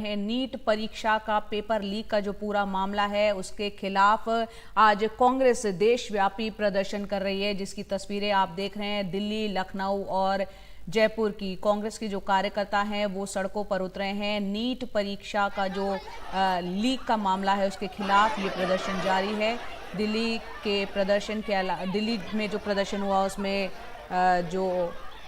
है नीट परीक्षा का पेपर लीक का जो पूरा मामला है उसके खिलाफ आज कांग्रेस देशव्यापी प्रदर्शन कर रही है, जिसकी तस्वीरें आप देख रहे हैं। दिल्ली, लखनऊ और जयपुर की कांग्रेस की जो कार्यकर्ता हैं वो सड़कों पर उतरे हैं। नीट परीक्षा का जो लीक का मामला है उसके खिलाफ ये प्रदर्शन जारी है। दिल्ली के प्रदर्शन के अलावा दिल्ली में जो प्रदर्शन हुआ उसमें जो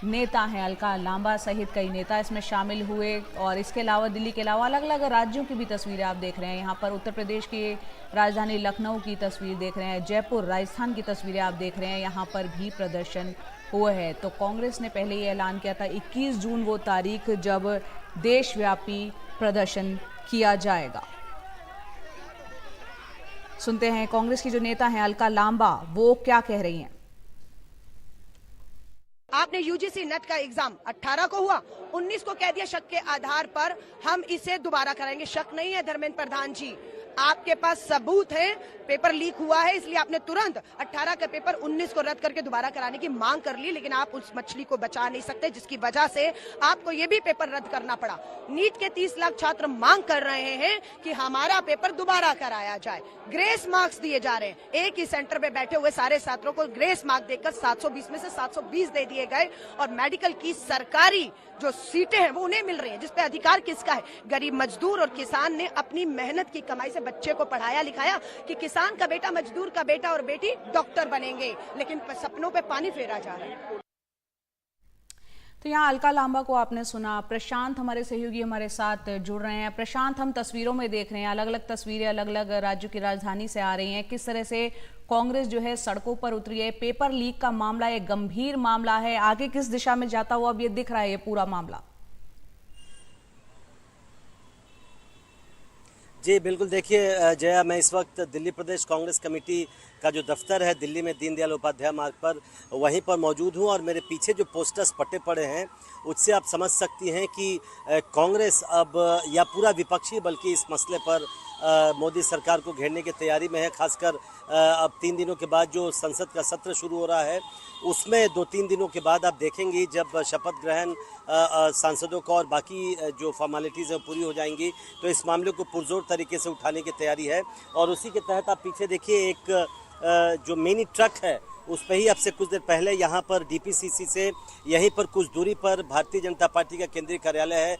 नेता हैं अलका लांबा सहित कई नेता इसमें शामिल हुए और इसके अलावा दिल्ली के अलावा अलग अलग राज्यों की भी तस्वीरें आप देख रहे हैं। यहाँ पर उत्तर प्रदेश की राजधानी लखनऊ की तस्वीर देख रहे हैं, जयपुर राजस्थान की तस्वीरें आप देख रहे हैं, यहाँ पर भी प्रदर्शन हुए हैं। तो कांग्रेस ने पहले ये ऐलान किया था 21 जून वो तारीख जब देशव्यापी प्रदर्शन किया जाएगा। सुनते हैं कांग्रेस की जो नेता हैं अलका लांबा वो क्या कह रही हैं। आपने यूजीसी नेट का एग्जाम 18 को हुआ, 19 को कह दिया शक के आधार पर हम इसे दोबारा कराएंगे। शक नहीं है धर्मेंद्र प्रधान जी, आपके पास सबूत है, पेपर लीक हुआ है, इसलिए आपने तुरंत 18 का पेपर 19 को रद्द करके दोबारा कराने की मांग कर ली। लेकिन आप उस मछली को बचा नहीं सकते, जिसकी वजह से आपको ये भी पेपर रद्द करना पड़ा। नीट के 30 लाख छात्र मांग कर रहे हैं कि हमारा पेपर दोबारा कराया जाए। ग्रेस मार्क्स दिए जा रहे हैं, एक ही सेंटर पे बैठे हुए सारे छात्रों को ग्रेस मार्क देकर 720 में से 720 दे दिए गए और मेडिकल की सरकारी जो सीटें हैं वो उन्हें मिल रही हैं, जिसपे अधिकार किसका है? गरीब मजदूर और किसान ने अपनी मेहनत की कमाई से बच्चे को पढ़ाया लिखाया कि किसान का बेटा, मजदूर का बेटा और बेटी डॉक्टर बनेंगे, लेकिन सपनों पे पानी फेरा जा रहा है। तो यहाँ अलका लांबा को आपने सुना। प्रशांत हमारे सहयोगी हमारे साथ जुड़ रहे हैं। प्रशांत, हम तस्वीरों में देख रहे हैं अलग अलग तस्वीरें अलग अलग राज्यों की राजधानी से आ रही हैं, किस तरह से कांग्रेस जो है सड़कों पर उतरी है। पेपर लीक का मामला एक गंभीर मामला है, आगे किस दिशा में जाता हुआ अब ये दिख रहा है ये पूरा मामला? जी बिल्कुल, देखिए जया, मैं इस वक्त दिल्ली प्रदेश कांग्रेस कमेटी का जो दफ्तर है दिल्ली में दीनदयाल उपाध्याय मार्ग पर, वहीं पर मौजूद हूं और मेरे पीछे जो पोस्टर्स पटे पड़े हैं उससे आप समझ सकती हैं कि कांग्रेस अब या पूरा विपक्षी बल्कि इस मसले पर मोदी सरकार को घेरने की तैयारी में है। खासकर अब 3 दिनों के बाद जो संसद का सत्र शुरू हो रहा है उसमें 2-3 दिनों के बाद आप देखेंगी जब शपथ ग्रहण सांसदों का और बाकी जो फॉर्मेलिटीज़ हैं पूरी हो जाएंगी तो इस मामले को पुरजोर तरीके से उठाने की तैयारी है। और उसी के तहत आप पीछे देखिए एक जो मिनी ट्रक है उस पर ही अब से कुछ देर पहले यहाँ पर डीपीसीसी से यहीं पर कुछ दूरी पर भारतीय जनता पार्टी का केंद्रीय कार्यालय है,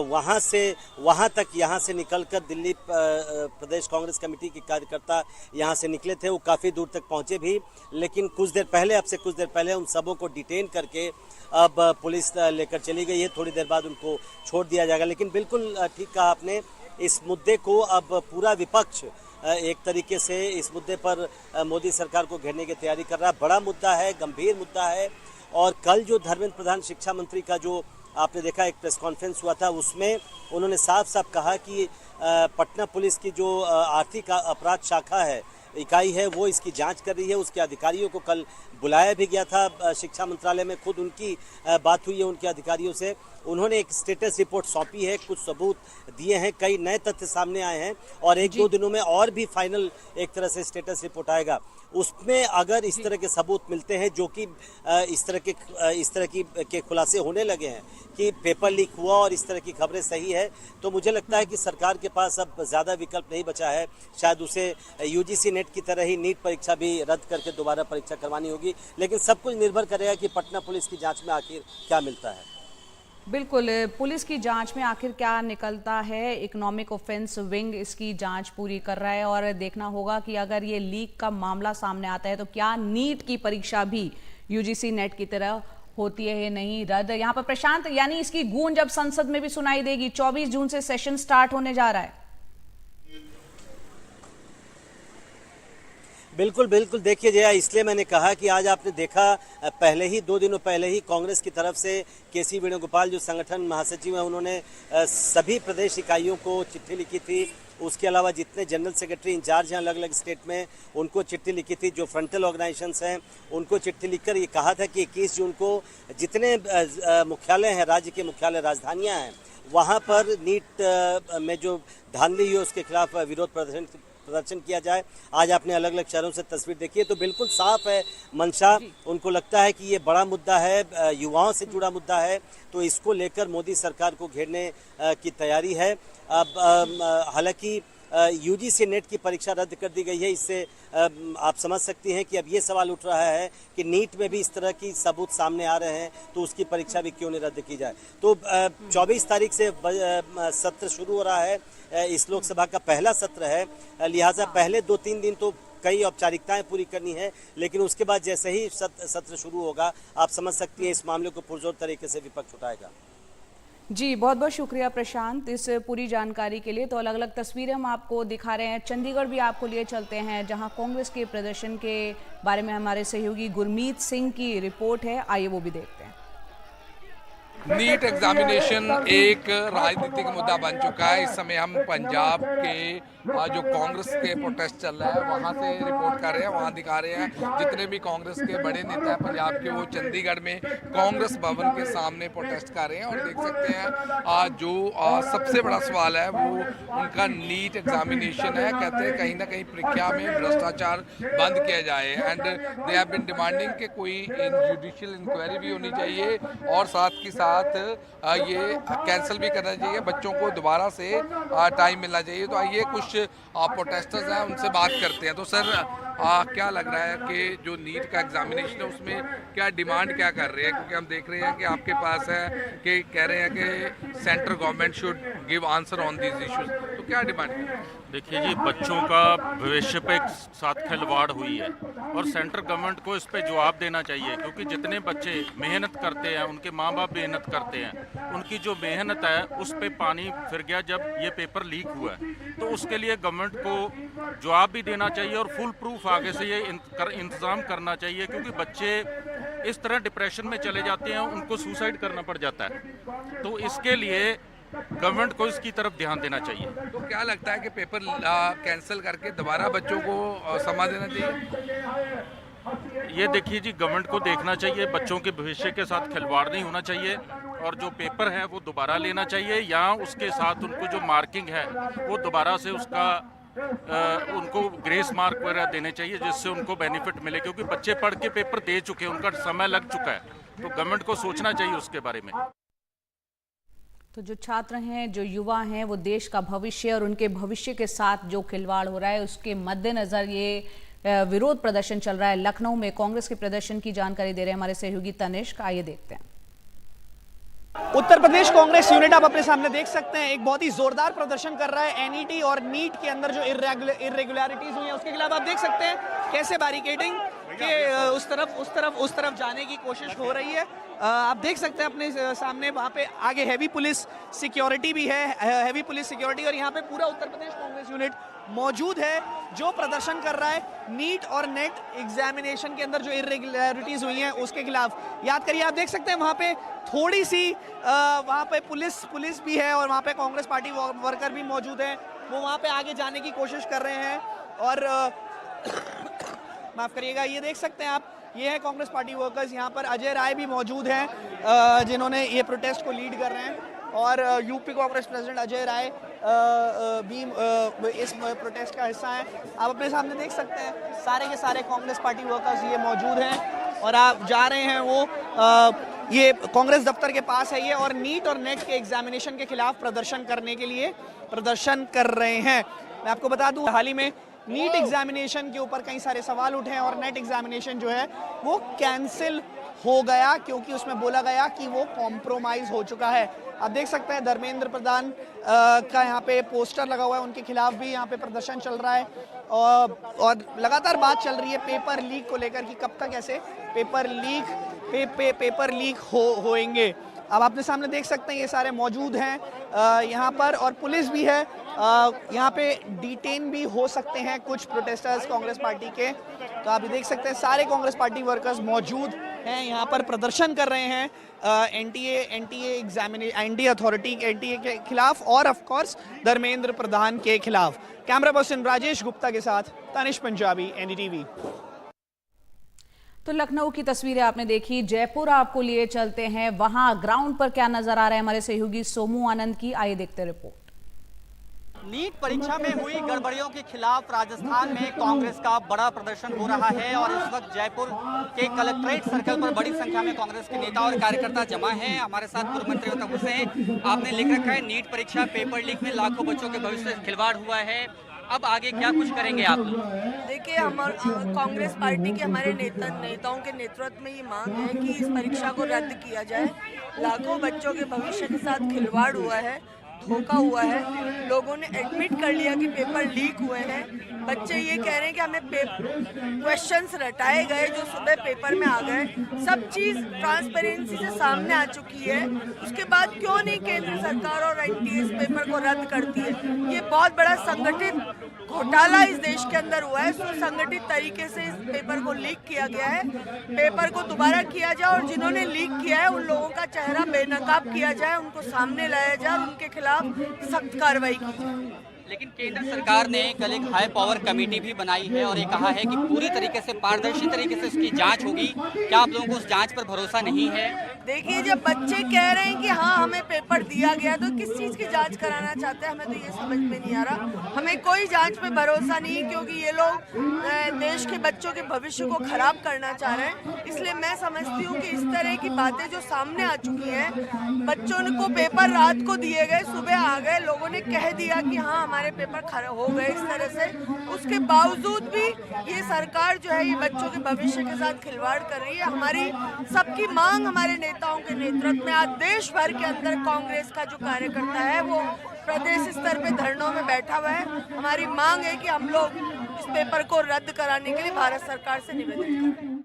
वहाँ से वहाँ तक यहाँ से निकलकर दिल्ली प्रदेश कांग्रेस कमेटी के कार्यकर्ता यहाँ से निकले थे। वो काफ़ी दूर तक पहुँचे भी, लेकिन कुछ देर पहले अब से कुछ देर पहले उन सबों को डिटेन करके अब पुलिस लेकर चली गई है। थोड़ी देर बाद उनको छोड़ दिया जाएगा। लेकिन बिल्कुल ठीक कहा आपने, इस मुद्दे को अब पूरा विपक्ष एक तरीके से इस मुद्दे पर मोदी सरकार को घेरने की तैयारी कर रहा है। बड़ा मुद्दा है, गंभीर मुद्दा है। और कल जो धर्मेंद्र प्रधान शिक्षा मंत्री का जो आपने देखा एक प्रेस कॉन्फ्रेंस हुआ था उसमें उन्होंने साफ साफ कहा कि पटना पुलिस की जो आर्थिक अपराध शाखा है, इकाई है, वो इसकी जांच कर रही है। उसके अधिकारियों को कल बुलाया भी गया था शिक्षा मंत्रालय में, खुद उनकी बात हुई है उनके अधिकारियों से। उन्होंने एक स्टेटस रिपोर्ट सौंपी है, कुछ सबूत दिए हैं, कई नए तथ्य सामने आए हैं और 1-2 दिनों में और भी फाइनल एक तरह से स्टेटस रिपोर्ट आएगा। उसमें अगर इस तरह के सबूत मिलते हैं जो कि इस तरह के खुलासे होने लगे हैं कि पेपर लीक हुआ और इस तरह की खबरें सही है, तो मुझे लगता है कि सरकार के पास अब ज़्यादा विकल्प नहीं बचा है। शायद उसे यूजीसी नेट की तरह ही नीट परीक्षा भी रद्द करके दोबारा परीक्षा करवानी होगी। लेकिन सब कुछ निर्भर करेगा कि पटना पुलिस की जांच में आखिर क्या मिलता है। बिल्कुल, पुलिस की जांच में आखिर क्या निकलता है। इकोनॉमिक ऑफेंस विंग इसकी जांच पूरी कर रहा है और देखना होगा कि अगर ये लीक का मामला सामने आता है तो क्या नीट की परीक्षा भी यूजीसी नेट की तरह होती है या नहीं रद्द। यहाँ पर प्रशांत, यानी इसकी गूंज अब संसद में भी सुनाई देगी। 24 जून से सेशन स्टार्ट होने जा रहा है। बिल्कुल बिल्कुल, देखिए जया, इसलिए मैंने कहा कि आज आपने देखा पहले ही 2 दिनों पहले ही कांग्रेस की तरफ से केसी वेणुगोपाल जो संगठन महासचिव हैं उन्होंने सभी प्रदेश इकाइयों को चिट्ठी लिखी थी। उसके अलावा जितने जनरल सेक्रेटरी इंचार्ज हैं अलग अलग स्टेट में उनको चिट्ठी लिखी थी। जो फ्रंटल ऑर्गेनाइजेशंस हैं उनको चिट्ठी लिखकर ये कहा था कि 21 जून को जितने मुख्यालय हैं, राज्य के मुख्यालय राजधानियाँ हैं, वहाँ पर नीट में जो धांधली हुई उसके खिलाफ विरोध प्रदर्शन प्रदर्शन किया जाए। आज आपने अलग अलग शहरों से तस्वीर देखी है तो बिल्कुल साफ है मंशा, उनको लगता है कि ये बड़ा मुद्दा है, युवाओं से जुड़ा मुद्दा है, तो इसको लेकर मोदी सरकार को घेरने की तैयारी है। अब हालांकि यूजीसी नेट की परीक्षा रद्द कर दी गई है, इससे आप समझ सकती हैं कि अब ये सवाल उठ रहा है कि नीट में भी इस तरह की सबूत सामने आ रहे हैं तो उसकी परीक्षा भी क्यों नहीं रद्द की जाए। तो 24 तारीख से सत्र शुरू हो रहा है, इस लोकसभा का पहला सत्र है, लिहाजा पहले 2-3 दिन तो कई औपचारिकताएं पूरी करनी है, लेकिन उसके बाद जैसे ही सत्र शुरू होगा आप समझ सकती हैं इस मामले को पुरजोर तरीके से विपक्ष उठाएगा। जी बहुत बहुत शुक्रिया प्रशांत इस पूरी जानकारी के लिए। तो अलग अलग तस्वीरें हम आपको दिखा रहे हैं। चंडीगढ़ भी आपको लिए चलते हैं जहां कांग्रेस के प्रदर्शन के बारे में हमारे सहयोगी गुरमीत सिंह की रिपोर्ट है, आइए वो भी देखते हैं। नीट एग्जामिनेशन एक राजनीतिक मुद्दा बन चुका है। इस समय हम पंजाब के जो कांग्रेस के प्रोटेस्ट चल रहा है वहाँ से रिपोर्ट कर रहे हैं, वहाँ दिखा रहे हैं जितने भी कांग्रेस के बड़े नेता हैं पंजाब के वो चंडीगढ़ में कांग्रेस भवन के सामने प्रोटेस्ट कर रहे हैं। और देख सकते हैं जो सबसे बड़ा सवाल है वो उनका नीट एग्जामिनेशन है। कहते हैं कहीं ना कहीं परीक्षा में भ्रष्टाचार बंद किया जाए and they have been demanding कि कोई जुडिशियल इंक्वायरी भी होनी चाहिए और साथ के साथ ये कैंसिल भी करना चाहिए, बच्चों को दोबारा से टाइम मिलना चाहिए। तो आइए कुछ प्रोटेस्टर्स हैं उनसे बात करते हैं। तो सर क्या लग रहा है कि जो नीट का एग्जामिनेशन है उसमें क्या डिमांड क्या कर रहे हैं, क्योंकि हम देख रहे हैं कि आपके पास है कि कह रहे हैं कि central government should give answer on these issues, तो क्या डिमांड है? देखिए जी, बच्चों का भविष्य पे साथ खिलवाड़ हुई है और सेंट्रल गवर्नमेंट को इस पे जवाब देना चाहिए, क्योंकि जितने बच्चे मेहनत करते हैं, उनके माँ बाप मेहनत करते हैं, उनकी जो मेहनत है उस पे पानी फिर गया जब ये पेपर लीक हुआ है। तो उसके लिए गवर्नमेंट को जवाब भी देना चाहिए और फुल प्रूफ आगे से ये इंतज़ाम करना चाहिए, क्योंकि बच्चे इस तरह डिप्रेशन में चले जाते हैं, उनको सुसाइड करना पड़ जाता है। तो इसके लिए गवर्नमेंट को इसकी तरफ ध्यान देना चाहिए। तो क्या लगता है कि पेपर कैंसिल करके दोबारा बच्चों को समा देना चाहिए? ये देखिए जी, गवर्नमेंट को देखना चाहिए, बच्चों के भविष्य के साथ खिलवाड़ नहीं होना चाहिए और जो पेपर है वो दोबारा लेना चाहिए या उसके साथ उनको जो मार्किंग है वो दोबारा से उसका उनको ग्रेस मार्क वगैरह देने चाहिए, जिससे उनको बेनिफिट मिले, क्योंकि बच्चे पढ़ के पेपर दे चुके हैं, उनका समय लग चुका है। तो गवर्नमेंट को सोचना चाहिए उसके बारे में। तो जो छात्र हैं, जो युवा हैं, वो देश का भविष्य और उनके भविष्य के साथ जो खिलवाड़ हो रहा है उसके मद्देनजर ये विरोध प्रदर्शन चल रहा है। लखनऊ में कांग्रेस के प्रदर्शन की जानकारी दे रहे हैं हमारे सहयोगी तनिष्क, आइए देखते हैं। उत्तर प्रदेश कांग्रेस यूनिट आप अपने सामने देख सकते हैं, एक बहुत ही जोरदार प्रदर्शन कर रहा है। एनईटी और नीट के अंदर जो इर्रेगुलरिटीज हुई हैं उसके खिलाफ आप देख सकते हैं कैसे बैरिकेडिंग के उस तरफ जाने की कोशिश हो रही है। आप देख सकते हैं अपने सामने वहाँ पे आगे हैवी पुलिस सिक्योरिटी भी है, हैवी पुलिस सिक्योरिटी, और यहाँ पे पूरा उत्तर प्रदेश कांग्रेस यूनिट मौजूद है जो प्रदर्शन कर रहा है नीट और नेट एग्जामिनेशन के अंदर जो इर्रेगुलरिटीज हुई हैं उसके खिलाफ। याद करिए, आप देख सकते हैं वहाँ पे थोड़ी सी वहाँ पे पुलिस भी है और वहाँ पे कांग्रेस पार्टी वर्कर भी मौजूद हैं, वो वहाँ पे आगे जाने की कोशिश कर रहे हैं। और माफ़ करिएगा, ये देख सकते हैं आप, ये है कांग्रेस पार्टी वर्कर्स। यहाँ पर अजय राय भी मौजूद हैं जिन्होंने ये प्रोटेस्ट को लीड कर रहे हैं, और यूपी कांग्रेस प्रेसिडेंट अजय राय भी इस प्रोटेस्ट का हिस्सा हैं। आप अपने सामने देख सकते हैं सारे के सारे कांग्रेस पार्टी वर्कर्स ये मौजूद हैं और आप जा रहे हैं वो ये कांग्रेस दफ्तर के पास है ये, और नीट और नेट के एग्जामिनेशन के खिलाफ प्रदर्शन करने के लिए प्रदर्शन कर रहे हैं। मैं आपको बता दूं, हाल ही में नीट एग्जामिनेशन के ऊपर कई सारे सवाल उठे हैं और नेट एग्जामिनेशन जो है वो कैंसिल हो गया, क्योंकि उसमें बोला गया कि वो कॉम्प्रोमाइज हो चुका है। आप देख सकते हैं धर्मेंद्र प्रधान का यहाँ पे पोस्टर लगा हुआ है, उनके खिलाफ भी यहाँ पे प्रदर्शन चल रहा है और लगातार बात चल रही है पेपर लीक को लेकर कि कब तक ऐसे पेपर लीक होएंगे। अब आपने सामने देख सकते हैं ये सारे मौजूद हैं यहाँ पर, और पुलिस भी है यहाँ पे, डिटेन भी हो सकते हैं कुछ प्रोटेस्टर्स कांग्रेस पार्टी के। तो आप देख सकते हैं सारे कांग्रेस पार्टी वर्कर्स मौजूद हैं यहाँ पर, प्रदर्शन कर रहे हैं एनटीए अथॉरिटी एनटीए के खिलाफ और ऑफ कोर्स धर्मेंद्र प्रधान के खिलाफ। कैमरा पर्सन राजेश गुप्ता के साथ तानिश पंजाबी, एनडीटीवी। तो लखनऊ की तस्वीरें आपने देखी, जयपुर आपको लिए चलते हैं, वहां ग्राउंड पर क्या नजर आ रहा है हमारे सहयोगी सोमू आनंद की, आइए देखते रिपोर्ट। नीट परीक्षा में हुई गड़बड़ियों के खिलाफ राजस्थान में कांग्रेस का बड़ा प्रदर्शन हो रहा है और इस वक्त जयपुर के कलेक्ट्रेट सर्कल पर बड़ी संख्या में कांग्रेस के नेता और कार्यकर्ता जमा हैं। हमारे साथ पूर्व मंत्री उत्तम हुसैन, आपने लिख रखा है नीट परीक्षा पेपर लीक में लाखों बच्चों के भविष्य से खिलवाड़ हुआ है, अब आगे क्या कुछ करेंगे आप? देखिए, कांग्रेस पार्टी के हमारे नेताओं के नेतृत्व में ये मांग है कि इस परीक्षा को रद्द किया जाए। लाखों बच्चों के भविष्य के साथ खिलवाड़ हुआ है, धोखा हुआ है। लोगों ने एडमिट कर लिया कि पेपर लीक हुए हैं। बच्चे ये कह रहे हैं कि हमें क्वेश्चंस रटाए गए जो सुबह पेपर में आ गए। सब चीज़ ट्रांसपेरेंसी से सामने आ चुकी है। उसके बाद क्यों नहीं केंद्र सरकार और एनटीए इस पेपर को रद्द करती है? ये बहुत बड़ा संगठित घोटाला इस देश के अंदर हुआ है। सुसंगठित तरीके से इस पेपर को लीक किया गया है। पेपर को दोबारा किया जाए और जिन्होंने लीक किया है उन लोगों का चेहरा बेनकाब किया जाए, उनको सामने लाया जाए और उनके खिलाफ सख्त कार्रवाई की जाए। लेकिन केंद्र सरकार ने कल एक हाई पावर कमेटी भी बनाई है और ये कहा है कि पूरी तरीके से पारदर्शी तरीके से इसकी जांच होगी। क्या आप लोगों को उस जांच पर भरोसा नहीं है? देखिए, जब बच्चे कह रहे हैं कि हाँ हमें पेपर दिया गया, तो किस चीज़ की जांच कराना चाहते हैं? हमें तो ये समझ में नहीं आ रहा। हमें कोई जांच पे भरोसा नहीं है क्योंकि ये लोग देश के बच्चों के भविष्य को खराब करना चाह रहे हैं। इसलिए मैं समझती हूँ कि इस तरह की बातें जो सामने आ चुकी हैं, बच्चों को पेपर रात को दिए गए, सुबह आ गए, लोगों ने कह दिया कि हाँ हमारे पेपर खराब हो गए, इस तरह से। उसके बावजूद भी ये सरकार जो है ये बच्चों के भविष्य के साथ खिलवाड़ कर रही है। हमारी सबकी मांग हमारे नेताओं के नेतृत्व में आज देश भर के अंदर कांग्रेस का जो कार्यकर्ता है वो प्रदेश स्तर पे धरनों में बैठा हुआ है। हमारी मांग है कि हम लोग इस पेपर को रद्द कराने के लिए भारत सरकार से निवेदन करें।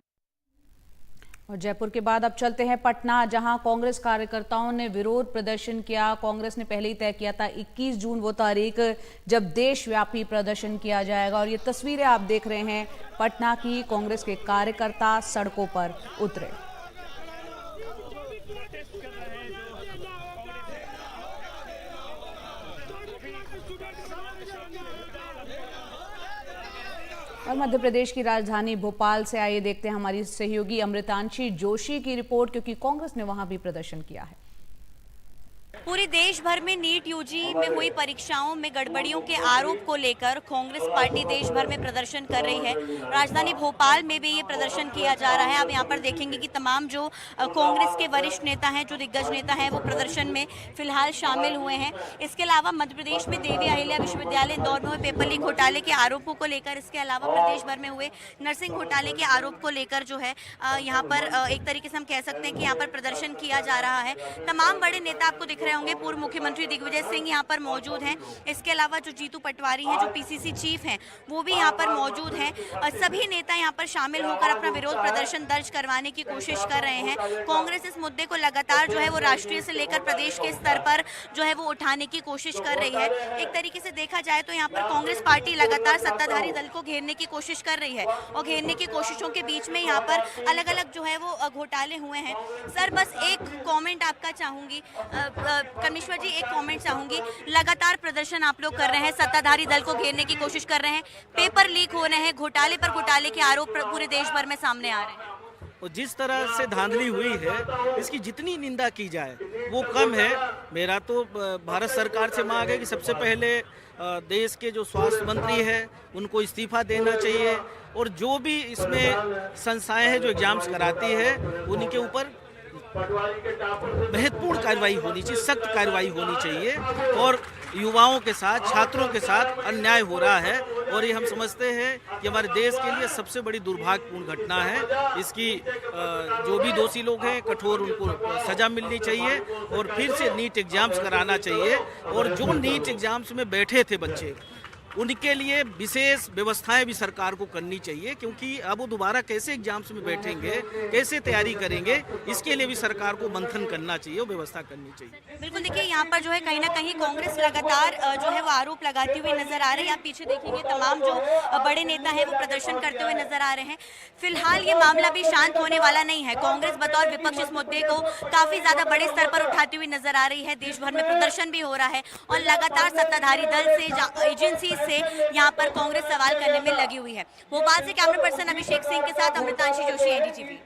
और जयपुर के बाद अब चलते हैं पटना, जहां कांग्रेस कार्यकर्ताओं ने विरोध प्रदर्शन किया। कांग्रेस ने पहले ही तय किया था 21 जून वो तारीख जब देशव्यापी प्रदर्शन किया जाएगा। और ये तस्वीरें आप देख रहे हैं पटना की, कांग्रेस के कार्यकर्ता सड़कों पर उतरे। और मध्य प्रदेश की राजधानी भोपाल से आइए देखते हैं हमारी सहयोगी अमृतांशी जोशी की रिपोर्ट, क्योंकि कांग्रेस ने वहां भी प्रदर्शन किया है। पूरे देश भर में नीट यूजी में हुई परीक्षाओं में गड़बड़ियों के आरोप को लेकर कांग्रेस पार्टी देश भर में प्रदर्शन कर रही है। राजधानी भोपाल में भी ये प्रदर्शन किया जा रहा है। आप यहाँ पर देखेंगे कि तमाम जो कांग्रेस के वरिष्ठ नेता हैं, जो दिग्गज नेता हैं, वो प्रदर्शन में फिलहाल शामिल हुए हैं। इसके अलावा मध्य प्रदेश में देवी अहिल्या विश्वविद्यालय इंदौर में हुए पेपर लीक घोटाले के आरोपों को लेकर, इसके अलावा प्रदेश भर में हुए नर्सिंग घोटाले के आरोप को लेकर जो है यहाँ पर एक तरीके से हम कह सकते हैं कि यहाँ पर प्रदर्शन किया जा रहा है। तमाम बड़े नेता आपको दिख रहे होंगे। पूर्व मुख्यमंत्री दिग्विजय सिंह यहाँ पर मौजूद हैं। इसके अलावा जो जीतू पटवारी हैं, जो पीसीसी चीफ हैं, वो भी यहाँ पर मौजूद हैं। सभी नेता यहाँ पर शामिल होकर अपना विरोध प्रदर्शन दर्ज करवाने की कोशिश कर रहे हैं। कांग्रेस इस मुद्दे को लगातार जो है वो राष्ट्रीय से लेकर प्रदेश के स्तर पर जो है वो उठाने की कोशिश कर रही है। एक तरीके से देखा जाए तो यहाँ पर कांग्रेस पार्टी लगातार सत्ताधारी दल को घेरने की कोशिश कर रही है और घेरने की कोशिशों के बीच में यहाँ पर अलग अलग जो है वो घोटाले हुए हैं। सर, बस एक कमेंट आपका चाहूंगी, कमिश्वर जी, एक कमेंट चाहूंगी। लगातार प्रदर्शन आप लोग कर रहे हैं, सत्ताधारी दल को घेरने की कोशिश कर रहे हैं, पेपर लीक हो रहे हैं, घोटाले पर घोटाले के आरोप पूरे देश भर में सामने आ रहे हैं। और जिस तरह से धांधली हुई है, इसकी जितनी निंदा की जाए वो कम है। मेरा तो भारत सरकार से मांग है कि सबसे पहले देश के जो स्वास्थ्य मंत्री हैं उनको इस्तीफा देना चाहिए और जो भी इसमें संस्थाएं हैं जो एग्जाम्स कराती है उनके ऊपर महत्वपूर्ण कार्रवाई होनी चाहिए, सख्त कार्रवाई होनी चाहिए। और युवाओं के साथ, छात्रों के साथ अन्याय हो रहा है और ये हम समझते हैं कि हमारे देश के लिए सबसे बड़ी दुर्भाग्यपूर्ण घटना है। इसकी जो भी दोषी लोग हैं कठोर उनको सजा मिलनी चाहिए और फिर से नीट एग्जाम्स कराना चाहिए। और जो नीट एग्जाम्स में बैठे थे बच्चे, उनके लिए विशेष व्यवस्थाएं भी सरकार को करनी चाहिए, क्योंकि अब वो दोबारा कैसे एग्जाम्स में बैठेंगे, कैसे तैयारी करेंगे, इसके लिए भी सरकार को मंथन करना चाहिए और व्यवस्था करनी चाहिए। बिल्कुल, देखिए यहाँ पर जो है कहीं ना कहीं कांग्रेस लगातार जो है वो आरोप लगाती हुई नजर आ रही है। आप पीछे देखेंगे तमाम जो बड़े नेता हैं वो प्रदर्शन करते हुए नजर आ रहे हैं। फिलहाल ये मामला भी शांत होने वाला नहीं है। कांग्रेस बतौर विपक्ष इस मुद्दे को काफी ज्यादा बड़े स्तर पर उठाती हुई नजर आ रही है। देश भर में प्रदर्शन भी हो रहा है और लगातार सत्ताधारी दल से, एजेंसी से यहाँ पर कांग्रेस सवाल करने में लगी हुई है। भोपाल से कैमरा पर्सन अभिषेक सिंह के साथ अमृतांशी जोशी, एनडीटीवी।